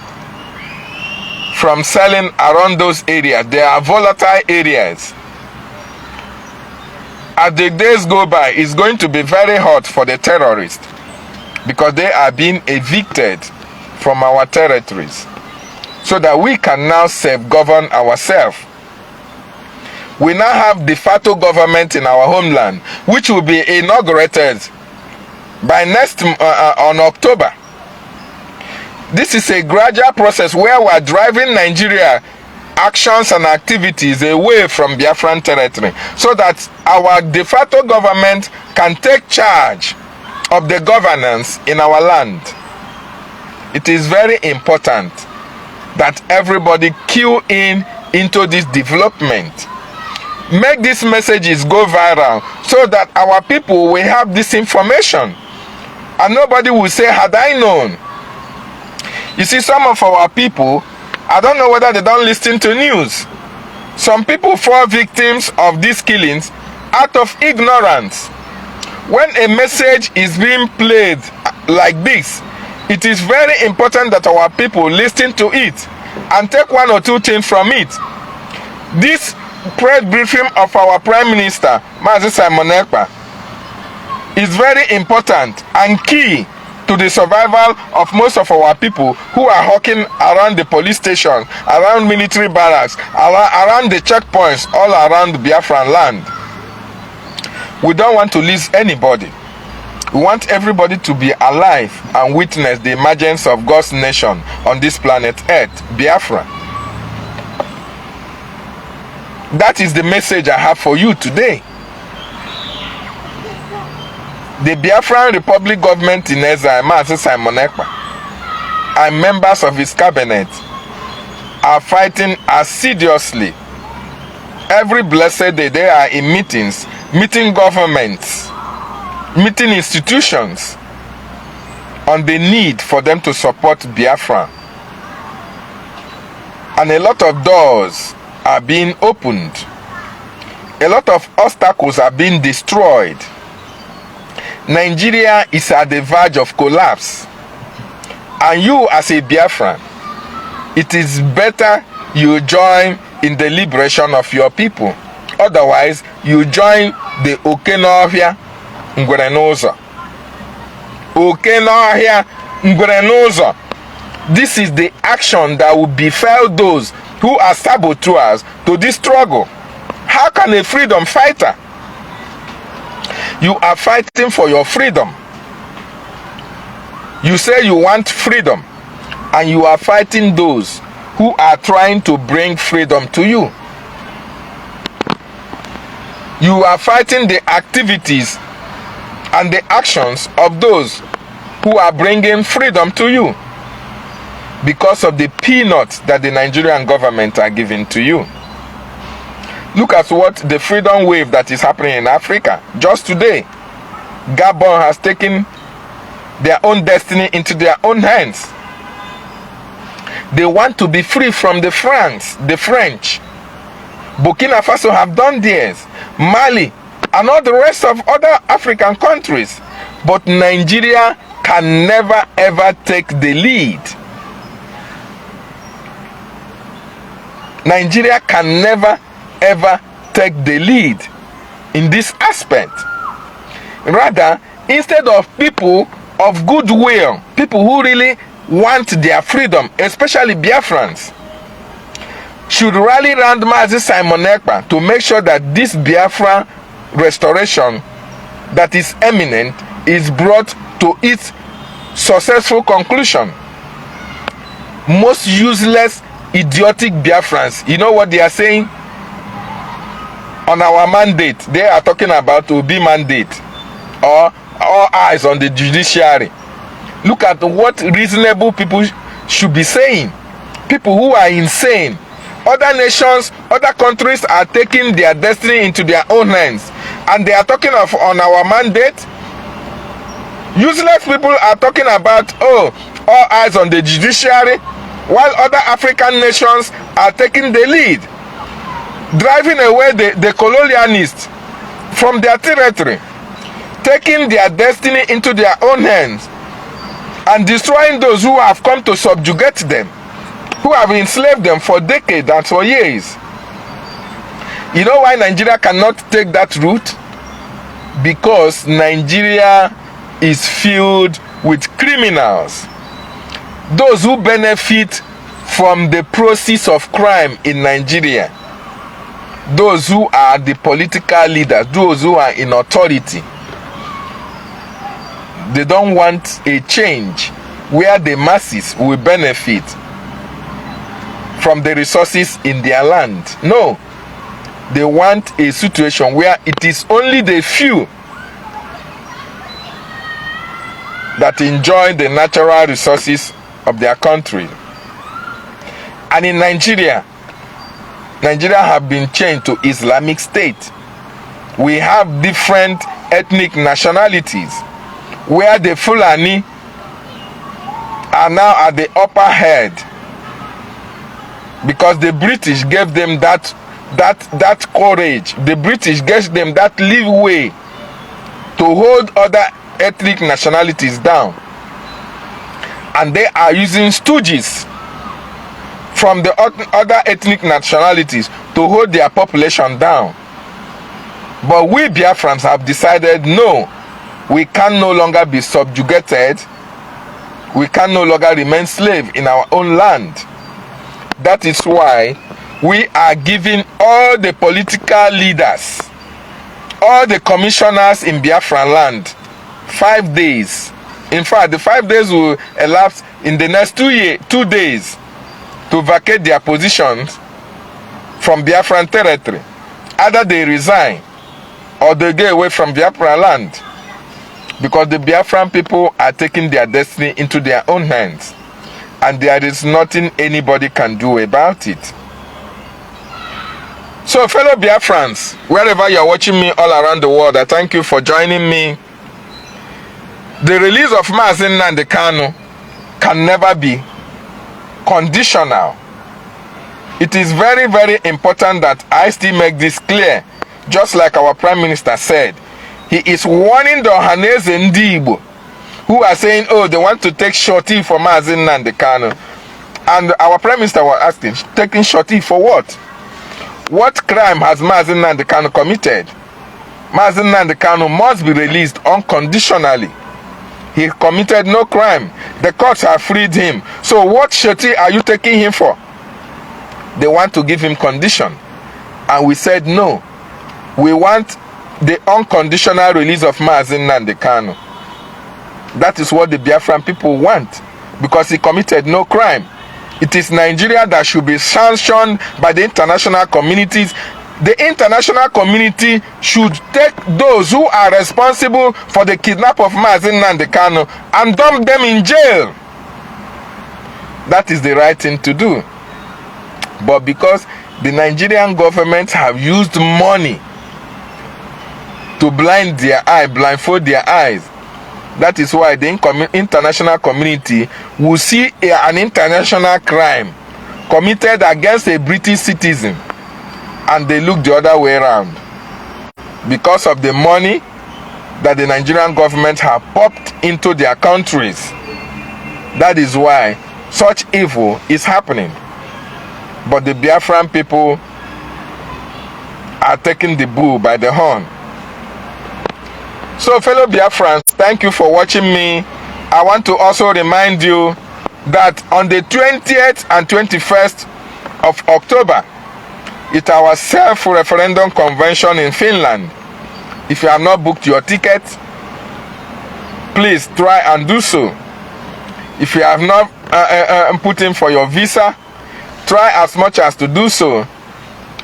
from selling around those areas. They are volatile areas. As the days go by, it's going to be very hot for the terrorists because they are being evicted from our territories so that we can now self-govern ourselves. We now have de facto government in our homeland, which will be inaugurated by on October. This is a gradual process where we are driving Nigeria actions and activities away from Biafran territory so that our de facto government can take charge of the governance in our land. It is very important that everybody cue into this development. Make these messages go viral so that our people will have this information and nobody will say, had I known. You see, some of our people, I don't know whether they don't listen to news. Some people fall victims of these killings out of ignorance. When a message is being played like this, it is very important that our people listen to it and take one or two things from it. This press briefing of our Prime Minister, Mazi Simon Ekpa, is very important and key to the survival of most of our people who are hawking around the police station, around military barracks, around the checkpoints, all around the Biafran land. We don't want to lose anybody. We want everybody to be alive and witness the emergence of God's nation on this planet Earth, Biafra. That is the message I have for you today. The Biafran Republic government in exile, Mazi Simon Ekpa, and members of his cabinet are fighting assiduously. Every blessed day they are in meetings, meeting governments, meeting institutions on the need for them to support Biafra. And a lot of doors are being opened. A lot of obstacles are being destroyed. Nigeria is at the verge of collapse. And you as a Biafran, it is better you join in the liberation of your people. Otherwise, you join the N'OHIA NGWERE NUZO. N'OHIA NGWERE NUZO. This is the action that will befell those who are saboteurs to this struggle. How can a freedom fighter? You are fighting for your freedom. You say you want freedom, and you are fighting those who are trying to bring freedom to you. You are fighting the activities and the actions of those who are bringing freedom to you because of the peanuts that the Nigerian government are giving to you. Look at what the freedom wave that is happening in Africa. Just today, Gabon has taken their own destiny into their own hands. They want to be free from the French. Burkina Faso have done theirs. Mali and all the rest of other African countries. But Nigeria can never ever take the lead. Nigeria can never ever take the lead in this aspect. Rather, instead of people of goodwill, people who really want their freedom, especially Biafrans, should rally around Mazi Simon Ekpa to make sure that this Biafra restoration that is imminent is brought to its successful conclusion. Most useless, idiotic Biafrans, you know what they are saying? On our mandate, they are talking about Obi mandate, or all eyes on the judiciary. Look at what reasonable people should be saying. People who are insane. Other nations, other countries are taking their destiny into their own hands, and they are talking of on our mandate. Useless people are talking about, oh, all eyes on the judiciary, while other African nations are taking the lead, driving away the colonialists from their territory, taking their destiny into their own hands, and destroying those who have come to subjugate them, who have enslaved them for decades and for years. You know why Nigeria cannot take that route? Because Nigeria is filled with criminals. Those who benefit from the process of crime in Nigeria. Those who are the political leaders, those who are in authority. They don't want a change where the masses will benefit from the resources in their land. No. They want a situation where it is only the few that enjoy the natural resources of their country. And in Nigeria have been changed to Islamic State. We have different ethnic nationalities, where the Fulani are now at the upper head, because the British gave them that courage. The British gave them that leeway to hold other ethnic nationalities down. And they are using stooges from the other ethnic nationalities to hold their population down. But we Biafrans have decided, no, we can no longer be subjugated. We can no longer remain slave in our own land. That is why we are giving all the political leaders, all the commissioners in Biafran land 5 days. In fact, the 5 days will elapse in the next 2 days to vacate their positions from Biafran territory. Either they resign or they get away from Biafran land, because the Biafran people are taking their destiny into their own hands, and there is nothing anybody can do about it. So, fellow Biafrans, wherever you are watching me all around the world, I thank you for joining me. The release of Mazi Nnamdi Kanu can never be conditional. It is very, very important that I still make this clear. Just like our Prime Minister said, he is warning the Ohaneze Ndi Igbo who are saying, oh, they want to take shorty for Mazi Nnamdi Kanu. And our Prime Minister was asking, taking shorty for what? What crime has Mazi Nnamdi Kanu committed? Mazi Nnamdi Kanu must be released unconditionally. He committed no crime. The courts have freed him. So what shorty are you taking him for? They want to give him condition. And we said no. We want the unconditional release of Mazi Nnamdi Kanu. That is what the Biafran people want, because he committed no crime. It is Nigeria that should be sanctioned by the international communities. The international community should take those who are responsible for the kidnap of Mazi Nnamdi Kanu and dump them in jail. That is the right thing to do. But because the Nigerian government have used money to blind their eye, blindfold their eyes, that is why the international community will see an international crime committed against a British citizen, and they look the other way around because of the money that the Nigerian government have popped into their countries. That is why such evil is happening. But the Biafran people are taking the bull by the horn. So, fellow Biafrans, thank you for watching me. I want to also remind you that on the 20th and 21st of October, it's our self-referendum convention in Finland. If you have not booked your ticket, please try and do so. If you have not put in for your visa, try as much as to do so.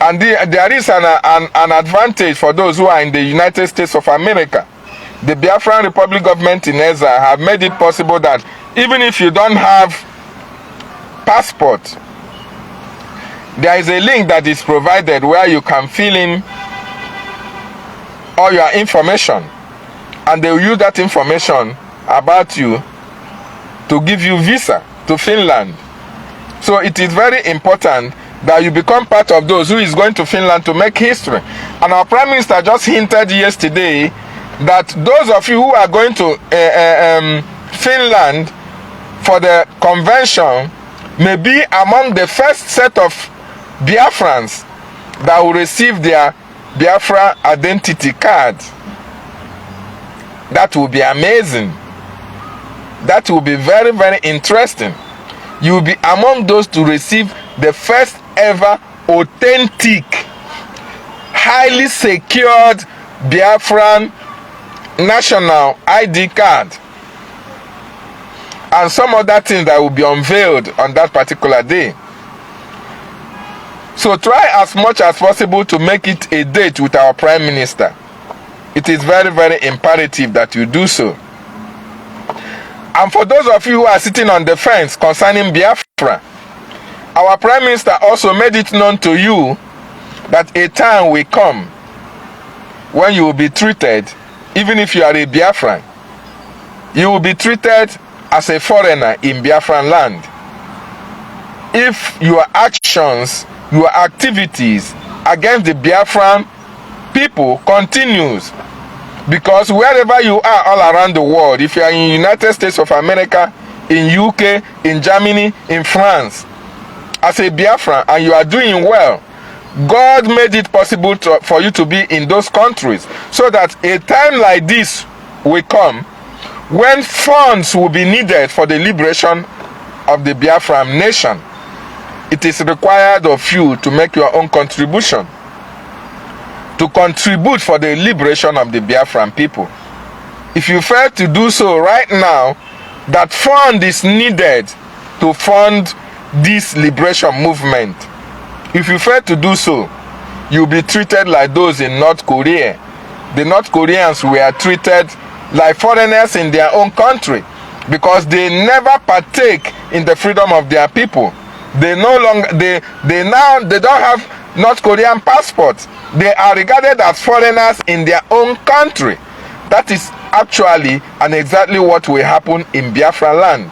And there is an advantage for those who are in the United States of America. The Biafran Republic government in exile have made it possible that even if you don't have passport, there is a link that is provided where you can fill in all your information, and they will use that information about you to give you visa to Finland. So it is very important that you become part of those who is going to Finland to make history. And our Prime Minister just hinted yesterday that those of you who are going to Finland for the convention may be among the first set of Biafrans that will receive their Biafra identity card. That will be amazing. That will be very, very interesting. You will be among those to receive the first ever authentic, highly secured Biafran national ID card, and some other things that will be unveiled on that particular day. So try as much as possible to make it a date with our Prime Minister. It is very, very imperative that you do so. And for those of you who are sitting on the fence concerning Biafra, our Prime Minister also made it known to you that a time will come when you will be treated, even if you are a Biafran, you will be treated as a foreigner in Biafran land. If your actions, your activities against the Biafran people continues, Because wherever you are all around the world, if you are in United States of America, in UK, in Germany, in France, as a Biafran, and you are doing well, God made it possible for you to be in those countries, so that a time like this will come when funds will be needed for the liberation of the Biafran nation. It is required of you to make your own contribution, to contribute for the liberation of the Biafran people. If you fail to do so right now, that fund is needed to fund this liberation movement. If you fail to do so, you'll be treated like those in North Korea. The North Koreans were treated like foreigners in their own country because they never partake in the freedom of their people. They no longer they don't have North Korean passports. They are regarded as foreigners in their own country. That is actually and exactly what will happen in Biafra land.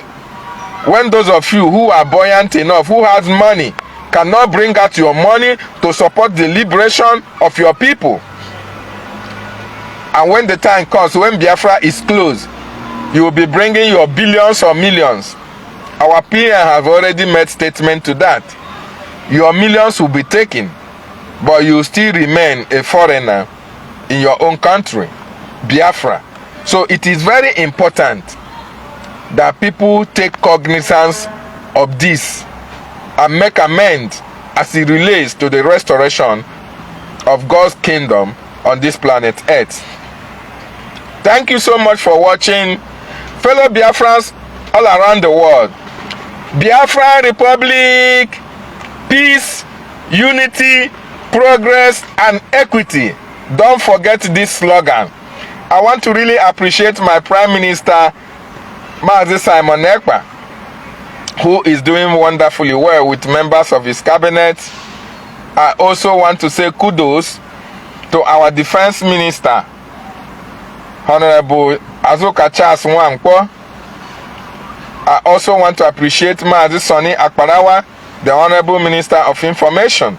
When those of you who are buoyant enough, who has money, cannot bring out your money to support the liberation of your people, and when the time comes, when Biafra is closed, you will be bringing your billions or millions. Our PM have already made statement to that. Your millions will be taken, but you still remain a foreigner in your own country, Biafra. So it is very important that people take cognizance of this and make amends as it relates to the restoration of God's kingdom on this planet Earth. Thank you so much for watching, fellow Biafrans all around the world. Biafra Republic, peace, unity, progress, and equity. Don't forget this slogan. I want to really appreciate my Prime Minister, Mazi Simon Ekpa, who is doing wonderfully well with members of his cabinet. I also want to say kudos to our Defense Minister, Honorable Azuka Charles Nwankwo. I also want to appreciate Mazi Sonny Akparawa, the Honorable Minister of Information,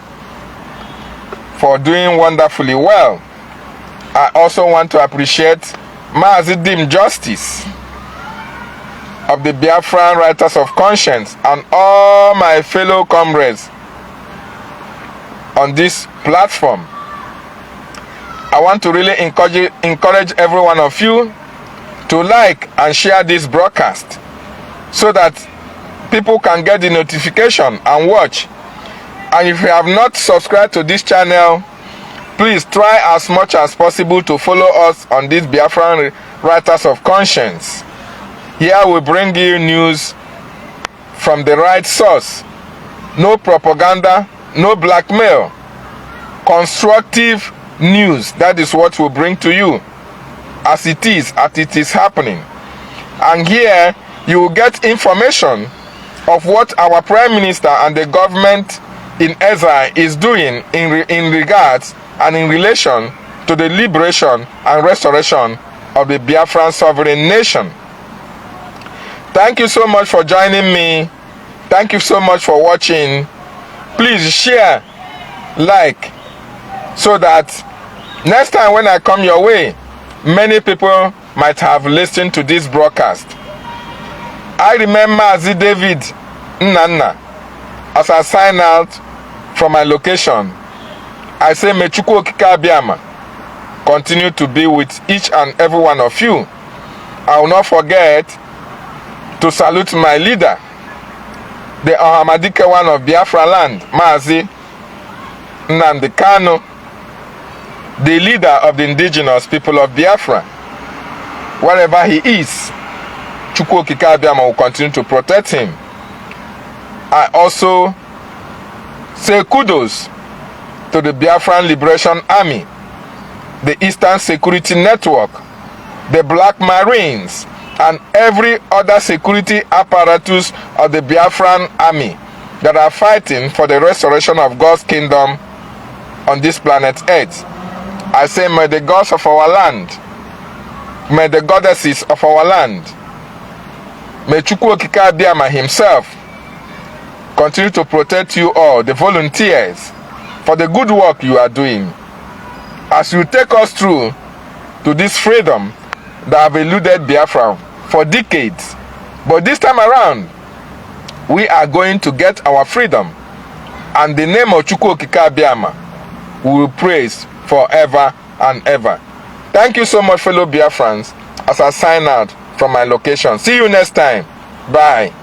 for doing wonderfully well. I also want to appreciate Mazi Dim Justice of the Biafran Writers of Conscience and all my fellow comrades on this platform. I want to really encourage every one of you to like and share this broadcast so that people can get the notification and watch. And if you have not subscribed to this channel, please try as much as possible to follow us on this Biafran Writers of Conscience. Here we bring you news from the right source. No propaganda, no blackmail. Constructive news. That is what we bring to you as it is happening. And here you will get information of what our Prime Minister and the government in exile is doing in regards and in relation to the liberation and restoration of the Biafran sovereign nation. Thank you so much for joining me. Thank you so much for watching. Please share, like, so that next time when I come your way, many people might have listened to this broadcast. I remember Azi David Nnanna as I sign out from my location. I say, may Chukwu Okike Abiama continue to be with each and every one of you. I will not forget to salute my leader, the Ohamadike one of Biafra land, Mazi Nnamdi Kanu, the leader of the indigenous people of Biafra. Wherever he is, Chukwu Okike Abiama will continue to protect him. I also say kudos to the Biafran Liberation Army, the Eastern Security Network, the Black Marines, and every other security apparatus of the Biafran Army that are fighting for the restoration of God's kingdom on this planet Earth. I say, may the gods of our land, may the goddesses of our land, may Chukwu Okike Abiama himself continue to protect you all, the volunteers, for the good work you are doing. As you take us through to this freedom that have eluded Biafra for decades. But this time around, we are going to get our freedom, and the name of Chukwu Okike Abiama we will praise forever and ever. Thank you so much, fellow Biafrans, as I sign out from my location. See you next time. Bye.